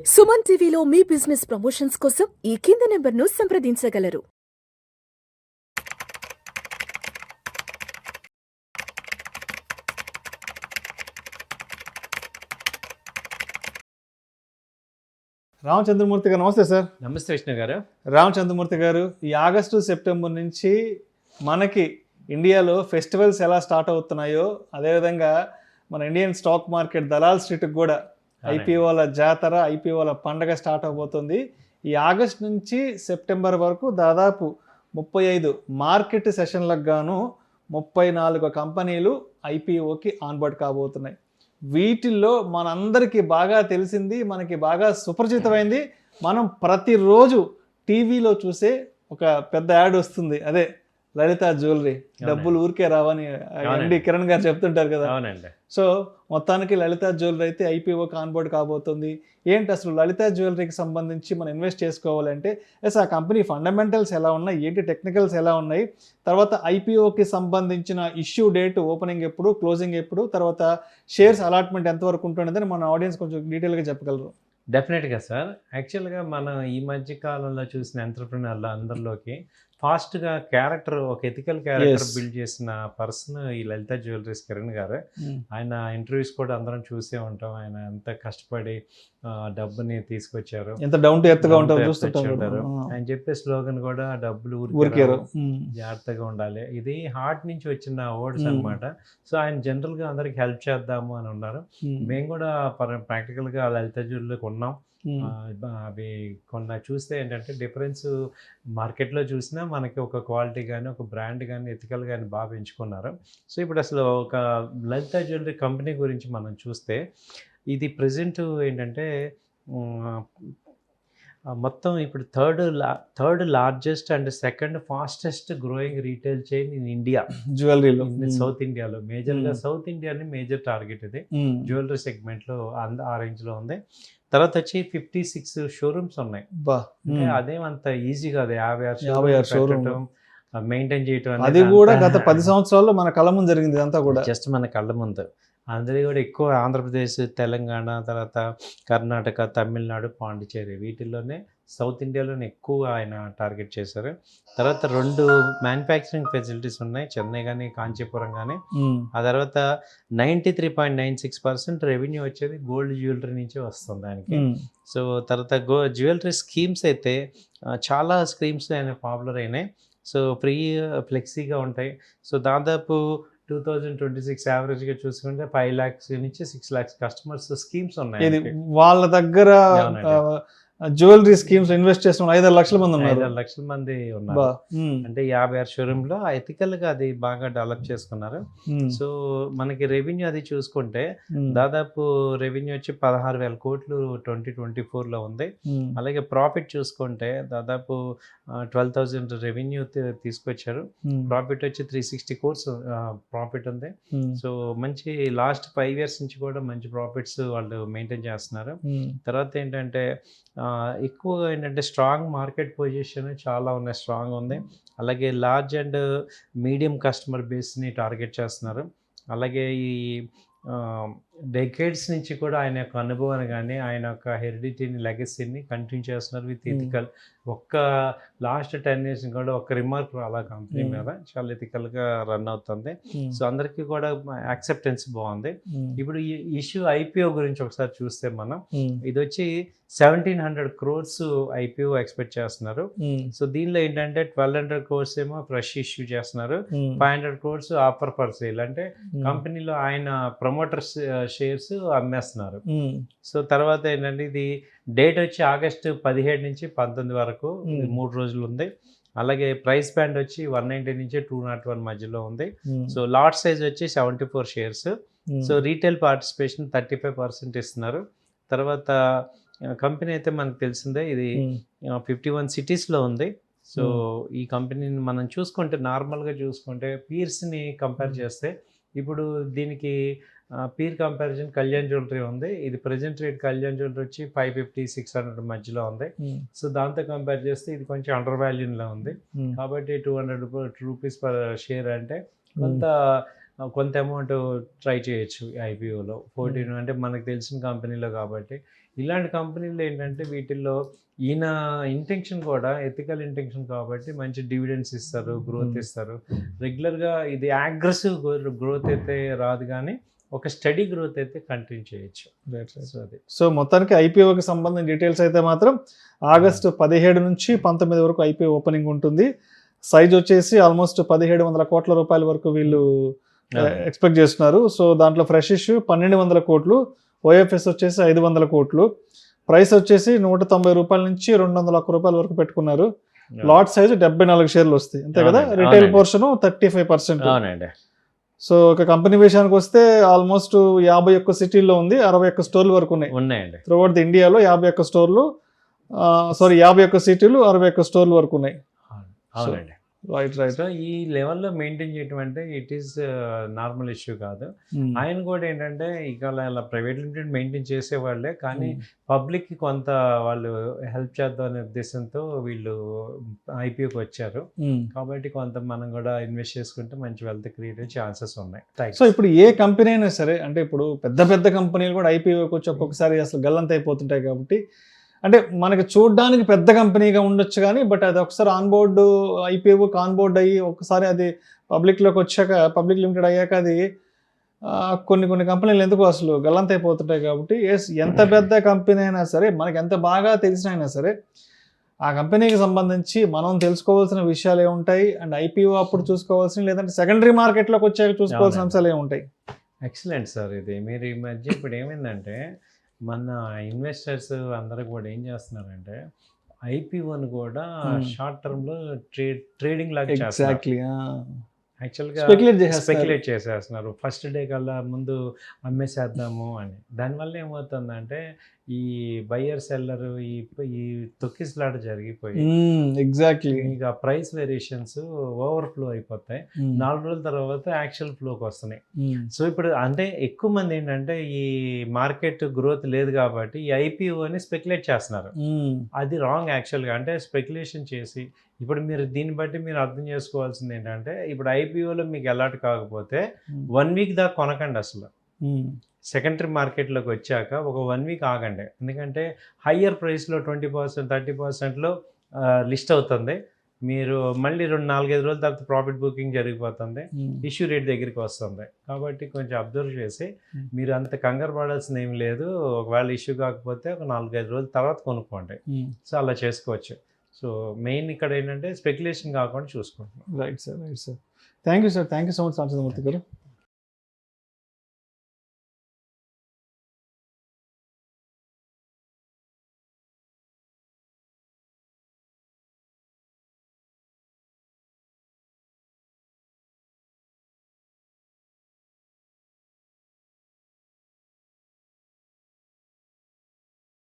సుమన్ టీవీలో మీ business promotions కోసం ఈ కింది నెంబర్ను సంప్రదించగలరు. రామచంద్రమూర్తి గారు నమస్తే సార్. నమస్తే విష్ణు గారు. రామచంద్రమూర్తి గారు, ఈ ఆగస్టు సెప్టెంబర్ నుంచి మనకి ఇండియాలో ఫెస్టివల్స్ ఎలా స్టార్ట్ అవుతున్నాయో అదేవిధంగా మన ఇండియన్ స్టాక్ మార్కెట్ దలాల్ స్ట్రీట్కి కూడా ఐపీఓల జాతర, ఐపీఓల పండగ స్టార్ట్ అవబోతుంది. ఈ ఆగస్ట్ నుంచి సెప్టెంబర్ వరకు దాదాపు 35 మార్కెట్ సెషన్లకు గాను 34 కంపెనీలు ఐపీఓకి ఆన్బోర్డ్ కాబోతున్నాయి. వీటిల్లో మనందరికీ బాగా తెలిసింది, మనకి బాగా సుపరిచితమైంది, మనం ప్రతిరోజు టీవీలో చూసే ఒక పెద్ద యాడ్ వస్తుంది, అదే లలిత జ్యువెలరీ. డబ్బులు ఊరికే రావని ఎండి కిరణ్ గారు చెప్తుంటారు కదా. సో మొత్తానికి లలిత జ్యువెలరీ అయితే ఐపీఓకి ఆన్బోర్డ్ కాబోతుంది. ఏంటి అసలు లలిత జ్యువెలరీకి సంబంధించి మనం ఇన్వెస్ట్ చేసుకోవాలంటే ఆ కంపెనీ ఫండమెంటల్స్ ఎలా ఉన్నాయి, ఏంటి టెక్నికల్స్ ఎలా ఉన్నాయి, తర్వాత ఐపీఓకి సంబంధించిన ఇష్యూ డేట్, ఓపెనింగ్ ఎప్పుడు, క్లోజింగ్ ఎప్పుడు, తర్వాత షేర్స్ అలాట్మెంట్ ఎంతవరకు ఉంటుందని మన ఆడియన్స్ కొంచెం డీటెయిల్గా చెప్పగలరు. డెఫినెట్గా సార్. యాక్చువల్గా మనం ఈ మధ్య కాలంలో చూసిన ఎంటర్‌ప్రెన్యూర్‌ల అందరిలోకి ఫాస్ట్గా ఒక ఎథికల్ క్యారెక్టర్ బిల్డ్ చేసిన పర్సన్ ఈ లలిత జ్యువెలరీస్ కిరణ్ గారు. ఆయన ఇంటర్వ్యూస్ కూడా అందరం చూసే ఉంటాం. ఆయన ఎంత కష్టపడి డబ్బుని తీసుకొచ్చారు, ఎంత డౌన్ టు ఎర్త్ గా ఉంటారు. ఆయన చెప్పే స్లోగన్ కూడా డబ్బులు ఊరికే జాగ్రత్తగా ఉండాలి. ఇది హార్ట్ నుంచి వచ్చిన వర్డ్స్ అనమాట. సో ఆయన జనరల్గా అందరికి హెల్ప్ చేద్దాము అని ఉన్నారు. మేము కూడా ప్రాక్టికల్గా లలిత జ్యువెలరీకి ఉన్నాం. అవి కొన్న చూస్తే ఏంటంటే డిఫరెన్స్ మార్కెట్లో చూసినా మనకి ఒక క్వాలిటీ కానీ, ఒక బ్రాండ్ కానీ, ఎథికల్ కానీ బాగా పెంచుకున్నారు. సో ఇప్పుడు అసలు ఒక లలిత జ్యువెలరీ కంపెనీ గురించి మనం చూస్తే ఇది ప్రజెంట్ ఏంటంటే మొత్తం ఇప్పుడు third largest and second fastest growing retail chain in India జ్యువెలరీలో, సౌత్ ఇండియాలో. మేజర్గా సౌత్ ఇండియాని మేజర్ టార్గెట్ ఇది జ్యువెలరీ సెగ్మెంట్లో ఆ రేంజ్లో ఉంది. తర్వాత వచ్చి 56 షోరూమ్స్ ఉన్నాయి. అదేమంత ఈజీ కాదు 56 షోరూమ్ మెయింటైన్ చేయటం. అది కూడా గత 10 సంవత్సరాల్లో మన కళ్ళ ముందు జరిగింది. అంతా కూడా జస్ట్ మన కళ్ళ ముందు. అందులో కూడా ఎక్కువ ఆంధ్రప్రదేశ్, తెలంగాణ, తర్వాత కర్ణాటక, తమిళనాడు, పాండిచేరి వీటిల్లోనే సౌత్ ఇండియాలోనే ఎక్కువ ఆయన టార్గెట్ చేశారు. తర్వాత 2 మ్యానుఫ్యాక్చరింగ్ ఫెసిలిటీస్ ఉన్నాయి, చెన్నై కానీ, కాంచీపురం కానీ. ఆ తర్వాత 93.96% రెవెన్యూ వచ్చేది గోల్డ్ జ్యువెలరీ నుంచి వస్తుంది ఆయనకి. సో తర్వాత జ్యువెలరీ స్కీమ్స్ అయితే చాలా స్కీమ్స్ ఆయన పాపులర్ అయినాయి. సో ఫ్లెక్సీగా ఉంటాయి. సో దాదాపు 2026 యావరేజ్గా చూసుకుంటే 5 lakhs నుంచి 6 lakhs కస్టమర్స్ స్కీమ్స్ ఉన్నాయి. వాళ్ళ దగ్గర జ్యువెలరీ స్కీమ్స్ ఇన్వెస్ట్ చేసిన 5-6 లక్షల మంది ఉన్నారు. 5-6 లక్షల మంది ఉన్నారు. అంటే 56 షోరూంలో ఎథికల్గా అది బాగా డెవలప్ చేసుకున్నారు. సో మనకి రెవెన్యూ అది చూసుకుంటే దాదాపు రెవెన్యూ వచ్చి 16,000 కోట్లు 2024లో ఉంది. అలాగే ప్రాఫిట్ చూసుకుంటే దాదాపు 12,000 రెవెన్యూ తీసుకొచ్చారు. ప్రాఫిట్ వచ్చి 360 crores ప్రాఫిట్ ఉంది. సో మంచి లాస్ట్ 5 years నుంచి కూడా మంచి ప్రాఫిట్స్ వాళ్ళు మెయింటైన్ చేస్తున్నారు. తర్వాత ఏంటంటే ఎక్కువగా ఏంటంటే స్ట్రాంగ్ మార్కెట్ పొజిషన్ చాలా ఉన్నాయి, స్ట్రాంగ్ ఉంది. అలాగే లార్జ్ అండ్ మీడియం కస్టమర్ బేస్ని టార్గెట్ చేస్తున్నారు. అలాగే ఈ డెకేడ్స్ నుంచి కూడా ఆయన యొక్క అనుభవాన్ని కానీ, ఆయన యొక్క హెరిడిటీని, లెగసీని కంటిన్యూ చేస్తున్నారు విత్ ఎథికల్. ఒక్క లాస్ట్ 10 years కూడా ఒక రిమార్క్ అలా కంపెనీ మీద చాలా ఎథికల్గా రన్ అవుతుంది. సో అందరికీ కూడా యాక్సెప్టెన్స్ బాగుంది. ఇప్పుడు ఈ ఇష్యూ ఐపీఓ గురించి ఒకసారి చూస్తే మనం ఇది వచ్చి 1,700 crores ఐపీఓ ఎక్స్పెక్ట్ చేస్తున్నారు. సో దీనిలో ఏంటంటే 1,200 crores ఏమో ఫ్రెష్ ఇష్యూ చేస్తున్నారు, 500 crores ఆఫర్ పర్ సేల్, అంటే కంపెనీలో ఆయన ప్రమోటర్స్ షేర్స్ అమ్మేస్తున్నారు. సో తర్వాత ఏంటంటే ఇది డేట్ వచ్చి ఆగస్టు 17 నుంచి 19 వరకు 3 రోజులు ఉంది. అలాగే ప్రైస్ బ్యాండ్ వచ్చి 190 నుంచి 201 మధ్యలో ఉంది. సో లాట్ సైజ్ వచ్చి 74 షేర్స్. సో రీటైల్ పార్టిసిపేషన్ 35% ఇస్తున్నారు. తర్వాత కంపెనీ అయితే మనకు తెలిసిందే, ఇది 51 సిటీస్లో ఉంది. సో ఈ కంపెనీని మనం చూసుకుంటే, నార్మల్గా చూసుకుంటే పీర్స్ని కంపేర్ చేస్తే ఇప్పుడు దీనికి పీర్ కంపారిజన్ కళ్యాణ్ జ్యువెలరీ ఉంది. ఇది ప్రెజెంట్ రేట్ కళ్యాణ్ జ్యువెలరీ వచ్చి 550-600 మధ్యలో ఉంది. సో దాంతో కంపేర్ చేస్తే ఇది కొంచెం అండర్ వాల్యూలో ఉంది. కాబట్టి 200 రూపీస్ పర్ షేర్ అంటే కొంత అమౌంట్ ట్రై చేయొచ్చు ఐపీఓలో. 14 అంటే మనకు తెలిసిన కంపెనీలో కాబట్టి ఇలాంటి కంపెనీలు ఏంటంటే వీటిల్లో ఈయన ఇంటెన్షన్ కూడా ఎథికల్ ఇంటెన్షన్ కాబట్టి మంచి డివిడెండ్స్ ఇస్తారు, గ్రోత్ ఇస్తారు. రెగ్యులర్గా ఇది అగ్రెసివ్ గ్రోత్ అయితే రాదు, కానీ ఒక స్టడీ గ్రోత్ అయితే కంటిన్యూ చేయొచ్చు. సో అది సో మొత్తానికి ఐపీఓకి సంబంధించిన డీటెయిల్స్ అయితే మాత్రం ఆగస్టు 17 నుంచి 19 వరకు ఐపీఓ ఓపెనింగ్ ఉంటుంది. సైజ్ వచ్చేసి ఆల్మోస్ట్ 1700 కోట్ల రూపాయల వరకు వీళ్ళు ఎక్స్పెక్ట్ చేస్తున్నారు. సో దాంట్లో ఫ్రెష్ ఇష్యూ 1200 కోట్లు, ఓఎఫ్ఎస్ వచ్చేసి 500 కోట్లు, ప్రైస్ వచ్చేసి 190 రూపాయల నుంచి 201 రూపాయల వరకు పెట్టుకున్నారు. లాట్ సైజు 74 షేర్లు వస్తాయి అంతే కదా, రిటైల్ పోర్షన్ 35%. అవునండి. సో ఒక కంపెనీ విషయానికి వస్తే ఆల్మోస్ట్ 51 సిటీల్లో ఉంది, 61 స్టోర్లు వరకు ఉన్నాయండి. త్రూఅవుట్ ది ఇండియాలో 51 స్టోర్లు, 51 సిటీలు, 61 స్టోర్లు వరకు ఉన్నాయి. అవునండి. రైట్. సో ఈ లెవెల్లో మెయింటైన్ చేయడం అంటే ఇట్ ఈస్ నార్మల్ ఇష్యూ కాదు. ఆయన కూడా ఏంటంటే ఇక అలా ప్రైవేట్ లిమిటెడ్ మెయింటైన్ చేసేవాళ్ళే, కానీ పబ్లిక్కి కొంత వాళ్ళు హెల్ప్ చేద్దాం అనే ఉద్దేశంతో వీళ్ళు ఐపీఓకి వచ్చారు. కాబట్టి కొంత మనం కూడా ఇన్వెస్ట్ చేసుకుంటే మంచి వెల్త్ క్రియేట్ అయ్యే ఛాన్సెస్ ఉన్నాయి. సో ఇప్పుడు ఏ కంపెనీ అయినా సరే, అంటే ఇప్పుడు పెద్ద పెద్ద కంపెనీలు కూడా ఐపీఓకి వచ్చి ఒక్కొక్కసారి అసలు గల్లంత అయిపోతుంటాయి. కాబట్టి అంటే మనకి చూడడానికి పెద్ద కంపెనీగా ఉండొచ్చు, కానీ బట్ అది ఒకసారి ఆన్బోర్డు ఐపీఓకి ఆన్బోర్డ్ అయ్యి ఒకసారి అది పబ్లిక్లోకి వచ్చాక, పబ్లిక్ లిమిటెడ్ అయ్యాక అది కొన్ని కంపెనీలు ఎందుకు అసలు గల్లంత అయిపోతుంటాయి. కాబట్టి ఎంత పెద్ద కంపెనీ అయినా సరే, మనకి ఎంత బాగా తెలిసిన అయినా సరే, ఆ కంపెనీకి సంబంధించి మనం తెలుసుకోవాల్సిన విషయాలు ఏముంటాయి, అండ్ ఐపీఓ అప్పుడు చూసుకోవాల్సిన, లేదంటే సెకండరీ మార్కెట్లోకి వచ్చాక చూసుకోవాల్సిన అంశాలు ఏముంటాయి. Excellent sir. ఇది మీరు ఈ మధ్య ఇప్పుడు ఏమైందంటే మన ఇన్వెస్టర్స్ అందరూ కూడా ఏం చేస్తున్నారంటే ఐపీఓని కూడా షార్ట్ టర్మ్లో ట్రేడింగ్ లాగా చేస్తారు. యాక్చువల్గా స్పెక్యులేట్ చేసేస్తున్నారు. ఫస్ట్ డే కల్లా ముందు అమ్మేసేద్దాము అని. దానివల్ల ఏమవుతుందంటే ఈ బయ్యర్ సెల్లర్ ఈ తొక్కిసలాట జరిగిపోయి ఎగ్జాక్ట్లీ ఇక ప్రైస్ వేరియేషన్స్ ఓవర్ఫ్లో అయిపోతాయి. 4 రోజుల తర్వాత యాక్చువల్ ఫ్లోకి వస్తున్నాయి. సో ఇప్పుడు అంటే ఎక్కువ మంది ఏంటంటే ఈ మార్కెట్ గ్రోత్ లేదు కాబట్టి ఈ ఐపీఓని స్పెక్యులేట్ చేస్తున్నారు. అది రాంగ్ యాక్చువల్గా. అంటే స్పెక్యులేషన్ చేసి ఇప్పుడు మీరు దీన్ని బట్టి మీరు అర్థం చేసుకోవాల్సింది ఏంటంటే, ఇప్పుడు ఐపీఓలో మీకు అలాట్ కాకపోతే 1 వీక్ దాకా కొనకండి అసలు. సెకండరీ మార్కెట్లోకి వచ్చాక ఒక 1 వీక్ ఆగండి. ఎందుకంటే హయ్యర్ ప్రైస్లో 20%, 30%లో లిస్ట్ అవుతుంది. మీరు మళ్ళీ 2-4-5 రోజుల తర్వాత ప్రాఫిట్ బుకింగ్ జరిగిపోతుంది, ఇష్యూ రేట్ దగ్గరికి వస్తుంది. కాబట్టి కొంచెం అబ్జర్వ్ చేసి మీరు అంత కంగారు పడాల్సింది ఏం లేదు. ఒకవేళ ఇష్యూ కాకపోతే ఒక 4-5 రోజుల తర్వాత కొనుక్కోండి. సో అలా చేసుకోవచ్చు. సో మెయిన్ ఇక్కడ ఏంటంటే స్పెక్యులేషన్ కాకుండా చూసుకుంటున్నాం. Right sir. Thank you sir. Thank you so much Ramachandramurthy గారు.